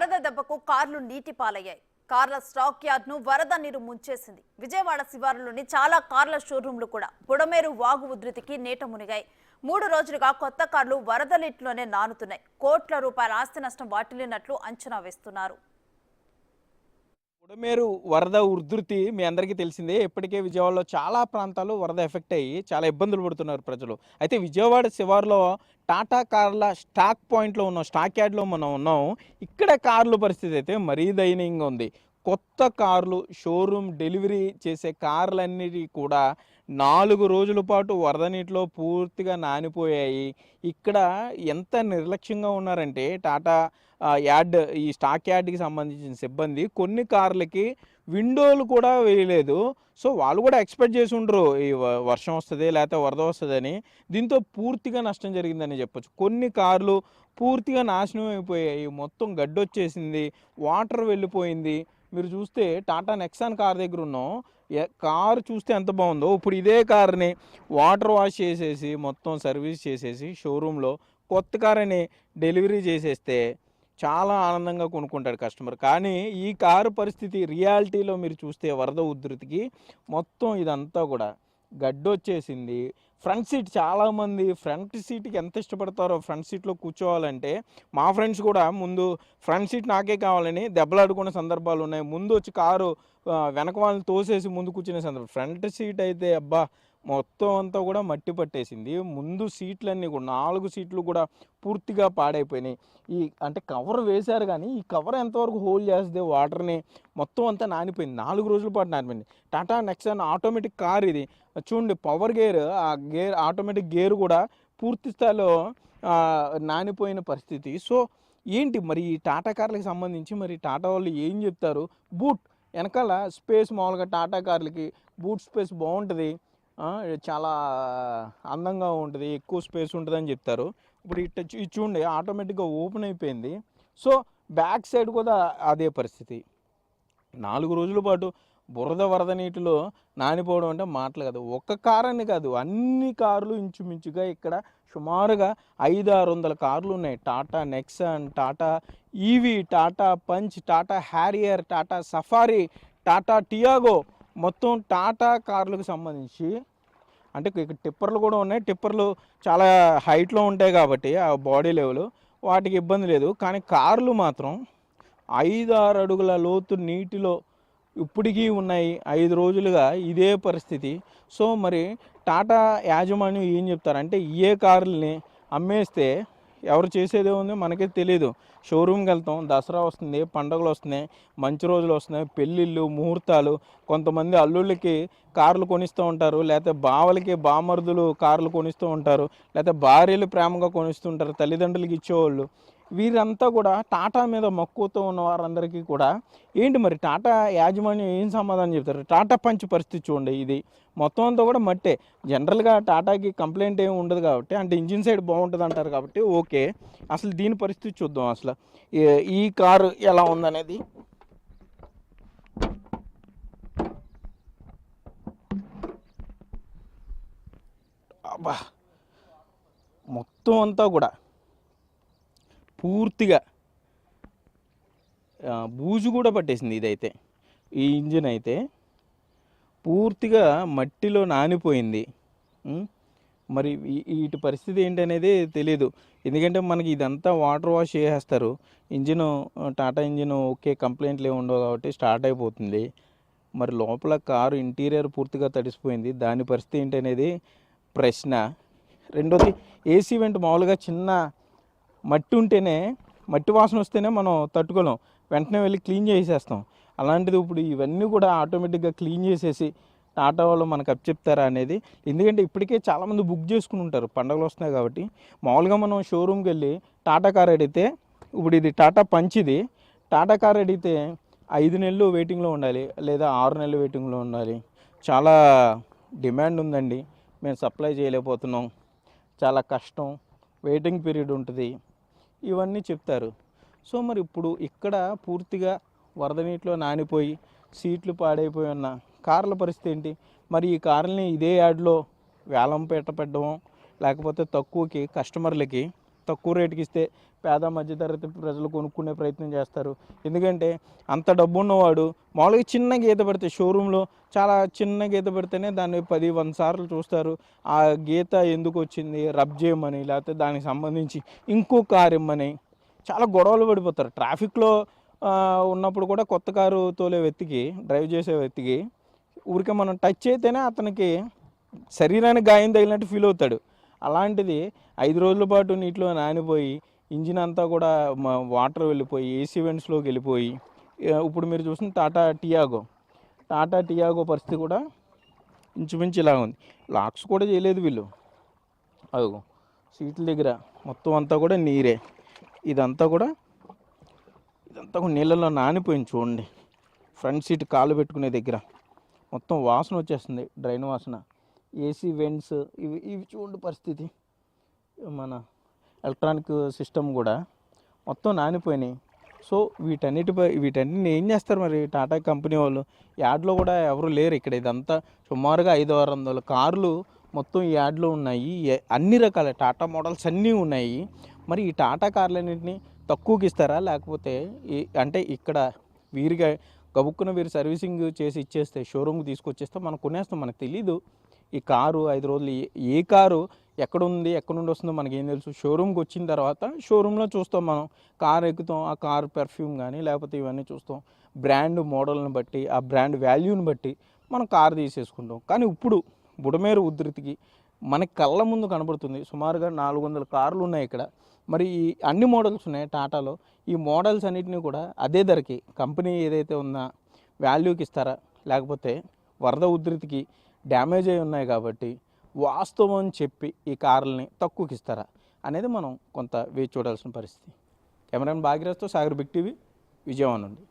వరద దెబ్బకు కార్లు నీటి పాలయ్యాయి. కార్ల స్టాక్ యార్డ్ ను వరద నీరు ముంచేసింది. విజయవాడ శివారులోని చాలా కార్ల షోరూంలు కూడా బుడమేరు వాగు ఉధృతికి నీట మునిగాయి. 3 రోజులుగా కొత్త కార్లు వరద నీటిలోనే నానుతున్నాయి. కోట్ల రూపాయల ఆస్తి నష్టం వాటిల్లినట్లు అంచనా వేస్తున్నారు. బుడమేరు వరద ఉధృతి మీ అందరికీ తెలిసిందే. ఇప్పటికే విజయవాడలో చాలా ప్రాంతాలు వరద ఎఫెక్ట్ అయ్యి చాలా ఇబ్బందులు పడుతున్నారు ప్రజలు. అయితే విజయవాడ శివారులో టాటా కార్ల స్టాక్ పాయింట్లో ఉన్నాం, స్టాక్ యార్డ్లో మనం ఉన్నాం. ఇక్కడ కార్ల పరిస్థితి అయితే మరీ దయనీయంగా ఉంది. కొత్త కార్లు షోరూమ్ డెలివరీ చేసే కార్లన్నిటి కూడా 4 రోజుల పాటు వరద నీటిలో పూర్తిగా నానిపోయాయి. ఇక్కడ ఎంత నిర్లక్ష్యంగా ఉన్నారంటే టాటా యార్డ్, ఈ స్టాక్ యార్డ్కి సంబంధించిన సిబ్బంది కొన్ని కార్లకి విండోలు కూడా వేయలేదు. సో వాళ్ళు కూడా ఎక్స్పెక్ట్ చేసి ఉండరు ఈ వర్షం వస్తుంది లేకపోతే వరద వస్తుందని. దీంతో పూర్తిగా నష్టం జరిగిందని చెప్పొచ్చు. కొన్ని కార్లు పూర్తిగా నాశనం అయిపోయాయి, మొత్తం గడ్డొచ్చేసింది, వాటర్ వెళ్ళిపోయింది. మీరు చూస్తే టాటా నెక్సాన్ కార్ దగ్గర ఉన్నాం. కారు చూస్తే ఎంత బాగుందో. ఇప్పుడు ఇదే కార్ని వాటర్ వాష్ చేసేసి మొత్తం సర్వీస్ చేసేసి షోరూంలో కొత్త కార్ అని డెలివరీ చేసేస్తే చాలా ఆనందంగా కొనుక్కుంటాడు కస్టమర్. కానీ ఈ కారు పరిస్థితి రియాలిటీలో మీరు చూస్తే వరద ఉధృతికి మొత్తం ఇదంతా కూడా గడ్డొచ్చేసింది. ఫ్రంట్ సీట్, చాలామంది ఫ్రంట్ సీట్కి ఎంత ఇష్టపడతారో ఫ్రంట్ సీట్లో కూర్చోవాలంటే. మా ఫ్రెండ్స్ కూడా ముందు ఫ్రంట్ సీట్ నాకే కావాలని దెబ్బలాడుకునే సందర్భాలు ఉన్నాయి. ముందు వచ్చి కారు వెనక వాళ్ళని తోసేసి ముందు కూర్చునే సందర్భం. ఫ్రంట్ సీట్ అయితే అబ్బా మొత్తం అంతా కూడా మట్టి పట్టేసింది. ముందు సీట్లన్నీ కూడా 4 సీట్లు కూడా పూర్తిగా పాడైపోయినాయి. అంటే కవర్ వేశారు కానీ ఈ కవర్ ఎంతవరకు హోల్డ్ చేస్తే వాటర్ని, మొత్తం అంతా నానిపోయింది. 4 రోజుల పాటు నానిపోయింది. టాటా నెక్సాన్ ఆటోమేటిక్ కార్ ఇది. చూడండి పవర్ గేర్, ఆ గేర్ ఆటోమేటిక్ గేర్ కూడా పూర్తి స్థాయిలో నానిపోయిన పరిస్థితి. సో ఏంటి మరి ఈ టాటా కార్లకు సంబంధించి మరి టాటా వాళ్ళు ఏం చెప్తారు? బూట్ వెనకాల స్పేస్, మామూలుగా టాటా కార్లకి బూట్ స్పేస్ బాగుంటుంది, చాలా అందంగా ఉంటుంది, ఎక్కువ స్పేస్ ఉంటుందని చెప్తారు. ఇప్పుడు ఇది చూడండి ఆటోమేటిక్గా ఓపెన్ అయిపోయింది. సో బ్యాక్ సైడ్ కూడా అదే పరిస్థితి. 4 రోజుల పాటు వరద నీటిలో నానిపోవడం అంటే మాటలు కాదు. ఒక్క కార్ అని కాదు, అన్ని కార్లు ఇంచుమించుగా ఇక్కడ సుమారుగా 500-600 కార్లు ఉన్నాయి. Tata Nexon, Tata EV, Tata punch, Tata Harrier, Tata safari, Tata Tiago, మొత్తం టాటా కార్లకు సంబంధించి. అంటే ఇక్కడ టిప్పర్లు కూడా ఉన్నాయి. టిప్పర్లు చాలా హైట్లో ఉంటాయి కాబట్టి ఆ బాడీ లెవెల్ వాటికి ఇబ్బంది లేదు. కానీ కార్లు మాత్రం 5-6 అడుగుల లోతు నీటిలో ఇప్పటికీ ఉన్నాయి. 5 రోజులుగా ఇదే పరిస్థితి. సో మరి టాటా యాజమాన్యం ఏం చెప్తారంటే ఏ కార్లని అమ్మేస్తే ఎవరు చేసేదే ఉంది మనకే తెలియదు. షోరూమ్కి వెళ్తాం, దసరా వస్తుంది, పండుగలు వస్తున్నాయి, మంచి రోజులు వస్తున్నాయి, పెళ్ళిళ్ళు, ముహూర్తాలు, కొంతమంది అల్లుళ్ళకి కార్లు కొనిస్తూ ఉంటారు, లేకపోతే బావలకి బామర్దులు కార్లు కొనిస్తూ ఉంటారు, లేకపోతే భార్యలు ప్రేమగా కొనిస్తుంటారు తల్లిదండ్రులకి ఇచ్చేవాళ్ళు. వీరంతా కూడా టాటా మీద మక్కువతో ఉన్న వారందరికీ కూడా ఏంటి మరి టాటా యాజమాన్యం ఏం సమాధానం చెప్తారు? టాటా పంచ్ పరిస్థితి చూడండి, ఇది మొత్తం అంతా కూడా మట్టే. జనరల్గా టాటాకి కంప్లైంట్ ఏమి ఉండదు కాబట్టి, అంటే ఇంజిన్ సైడ్ బాగుంటుంది అంటారు కాబట్టి ఓకే. అసలు దీని పరిస్థితి చూద్దాం. అసలు ఈ కారు ఎలా ఉందనేది. అబ్బా మొత్తం అంతా కూడా పూర్తిగా బూజు కూడా పట్టేసింది. ఇదైతే ఈ ఇంజిన్ అయితే పూర్తిగా మట్టిలో నానిపోయింది. మరి వీటి పరిస్థితి ఏంటనేది తెలియదు. ఎందుకంటే మనకి ఇదంతా వాటర్ వాష్ చేసేస్తారు. ఇంజిన్ టాటా ఇంజిన్ ఓకే, కంప్లైంట్లు ఏమి ఉండవు కాబట్టి స్టార్ట్ అయిపోతుంది. మరి లోపల కారు ఇంటీరియర్ పూర్తిగా తడిసిపోయింది. దాని పరిస్థితి ఏంటనేది ప్రశ్న. రెండోది ఏసీ వెంట మామూలుగా చిన్న మట్టి ఉంటేనే, మట్టి వాసన వస్తేనే మనం తట్టుకోలేం, వెంటనే వెళ్ళి క్లీన్ చేసేస్తాం. అలాంటిది ఇప్పుడు ఇవన్నీ కూడా ఆటోమేటిక్గా క్లీన్ చేసేసి టాటా వాళ్ళు మనకు చెప్తారా అనేది. ఎందుకంటే ఇప్పటికే చాలామంది బుక్ చేసుకుని ఉంటారు, పండుగలు వస్తున్నాయి కాబట్టి. మామూలుగా మనం షోరూమ్కి వెళ్ళి టాటా కార్ అడిగితే, ఇప్పుడు ఇది టాటా పంచ్, ఇది టాటా కార్ అడిగితే 5 నెలలు వెయిటింగ్లో ఉండాలి, లేదా 6 నెలలు వెయిటింగ్లో ఉండాలి. చాలా డిమాండ్ ఉందండి, మేము సప్లై చేయలేకపోతున్నాం, చాలా కష్టం, వెయిటింగ్ పీరియడ్ ఉంటుంది, ఇవన్నీ చెప్తారు. సో మరి ఇప్పుడు ఇక్కడ పూర్తిగా వరద నీటిలో నానిపోయి సీట్లు పాడైపోయి ఉన్న కార్ల పరిస్థితి ఏంటి? మరి ఈ కార్లని ఇదే యార్డ్లో వేలం పెట్టడం, లేకపోతే తక్కువకి కస్టమర్లకి తక్కువ రేటుకి ఇస్తే పేద మధ్యతరగతి ప్రజలు కొనుక్కునే ప్రయత్నం చేస్తారు. ఎందుకంటే అంత డబ్బు ఉన్నవాడు మామూలుగా చిన్న గీత పెడితే షోరూంలో చాలా చిన్న గీత పెడితేనే దాన్ని 10-100 సార్లు చూస్తారు. ఆ గీత ఎందుకు వచ్చింది రబ్ చేయమని, లేకపోతే దానికి సంబంధించి ఇంకో కారు ఇమ్మని చాలా గొడవలు పడిపోతారు. ట్రాఫిక్లో ఉన్నప్పుడు కూడా కొత్త కారు తోలే వ్యక్తికి, డ్రైవ్ చేసే వ్యక్తికి ఊరికే మనం టచ్ అయితేనే అతనికి శరీరానికి గాయం తగిలినట్టు ఫీల్ అవుతాడు. అలాంటిది 5 రోజుల పాటు నీటిలో నానిపోయి ఇంజిన్ అంతా కూడా వాటర్ వెళ్ళిపోయి ఏసీ వెంట్స్లోకి వెళ్ళిపోయి ఇప్పుడు మీరు చూసిన టాటా టియాగో పరిస్థితి కూడా ఇంచుమించు ఇలా ఉంది. లాక్స్ కూడా చేయలేదు వీళ్ళు. అదిగో సీట్ల దగ్గర మొత్తం అంతా కూడా నీరే. ఇదంతా కూడా నీళ్ళలో నానిపోయింది చూడండి. ఫ్రంట్ సీట్ కాళ్ళు పెట్టుకునే దగ్గర మొత్తం వాసన వచ్చేస్తుంది, డ్రైన్ వాసన. ఏసీ వెంట్స్ ఇవి చూడండి పరిస్థితి. మన ఎలక్ట్రానిక్ సిస్టమ్ కూడా మొత్తం నానిపోయినాయి. సో వీటన్నిటిని ఏం చేస్తారు మరి టాటా కంపెనీ వాళ్ళు? యార్డ్లో కూడా ఎవరు లేరు ఇక్కడ. ఇదంతా సుమారుగా 500-600 కార్లు మొత్తం ఈ యార్డ్లో ఉన్నాయి. అన్ని రకాల టాటా మోడల్స్ అన్నీ ఉన్నాయి. మరి ఈ టాటా కార్లన్నింటినీ తక్కువకి ఇస్తారా, లేకపోతే అంటే ఇక్కడ వీరిగా గబుక్కున వీరు సర్వీసింగ్ చేసి ఇచ్చేస్తే, షోరూమ్కి తీసుకొచ్చేస్తే మనం కొనేస్తాం. మనకు తెలీదు ఈ కారు 5 రోజులు ఏ కారు ఎక్కడ నుండి వస్తుందో మనకేం తెలుసు. షోరూమ్కి వచ్చిన తర్వాత షోరూంలో చూస్తాం, మనం కారు ఎక్కుతాం, ఆ కారు పెర్ఫ్యూమ్ కానీ లేకపోతే ఇవన్నీ చూస్తాం. బ్రాండ్ మోడల్ని బట్టి, ఆ బ్రాండ్ వాల్యూని బట్టి మనం కారు తీసేసుకుంటాం. కానీ ఇప్పుడు బుడమేరు ఉధృతికి మనకి కళ్ళ ముందు కనబడుతుంది. సుమారుగా 400 కార్లు ఉన్నాయి ఇక్కడ. మరి ఈ అన్ని మోడల్స్ ఉన్నాయి టాటాలో. ఈ మోడల్స్ అన్నిటిని కూడా అదే ధరకి కంపెనీ ఏదైతే ఉందో వాల్యూకి ఇస్తారా, లేకపోతే వరద ఉధృతికి డ్యామేజ్ అయి ఉన్నాయి కాబట్టి వాస్తవం చెప్పి ఈ కార్లని తక్కువకి ఇస్తారా అనేది మనం కొంత వేచి చూడాల్సిన పరిస్థితి. కెమెరామెన్ భాగ్యరాజ్తో సాగర్, బిగ్ టీవీ, విజయవాడ నుండి.